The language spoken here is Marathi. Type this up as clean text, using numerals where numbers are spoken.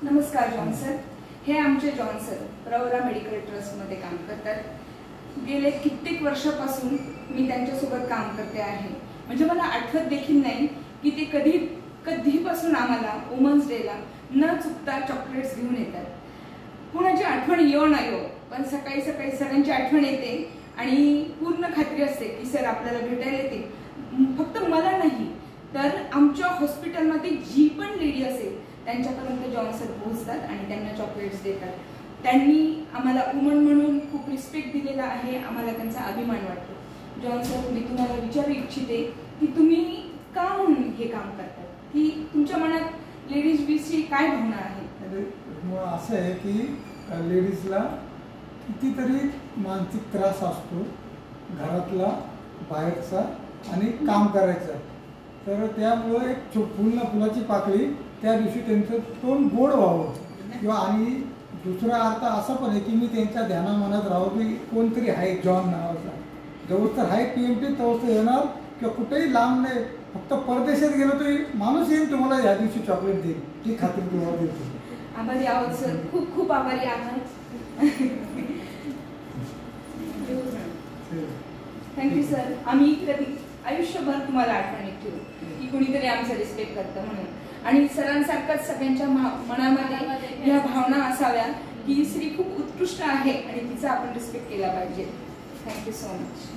नमस्कार जॉन सर. हे आमचे John sir Pravara medical trust मध्ये काम करतात. गेले कित्येक वर्षापासून मी त्यांच्यासोबत काम करते आहे. म्हणजे मला आठवत देखील नाही की ते कधीपासून आम्हाला वुमन्स डेला न चुकता चॉकलेट्स घेऊन येतात. कुणाची आठवण येऊ ना येऊ, पण सकाळी सकाळी सरांची आठवण येते आणि पूर्ण खात्री असते की सर आपल्याला भेटायला येते. फक्त मला नाही तर आमच्या हॉस्पिटलमध्ये जी पण लेडी असेल त्यांच्यापर्यंत जॉन सर पोहोचतात आणि त्यांना चॉकलेट्स देतात. त्यांनी आम्हाला वुमन म्हणून खूप रिस्पेक्ट दिलेला आहे. आम्हाला त्यांचा अभिमान वाटतो. जॉन सर, मी तुम्हाला विचारू इच्छिते की तुम्ही का म्हणून हे काम करतात, की तुमच्या मनात लेडीज विषयी काय भावना आहे? असं आहे की लेडीजला कितीतरी मानसिक त्रास असतो, घरातला, बाहेरचा आणि काम करायचा. तर त्यामुळे एक फुलाची पाकळी त्या दिवशी त्यांचं तोंड गोड व्हावं किंवा आणि दुसरा अर्थ असा पण आहे की मी त्यांच्या ध्यानामनात राहावं की कोणतरी आहे जॉन नावाचा. जवळ तर आहे PMT तवच येणार किंवा कुठेही लांब नाही, फक्त परदेशात गेलो तरी माणूस येईल तुम्हाला या दिवशी चॉकलेट देईल, ही खात्री तुम्हाला देतो. आभारी आहोत सर, खूप खूप आभारी आहात. Thank you sir. आम्ही कधी आयुष्यभर तुम्हाला आठवणीत ठेवू की कुणीतरी आमचा रिस्पेक्ट करतं म्हणून. आणि सरांसारखंच सगळ्यांच्या मनामध्ये या भावना असाव्या की स्त्री खूप उत्कृष्ट आहे आणि तिचा आपण रिस्पेक्ट केला पाहिजे. Thank you so much.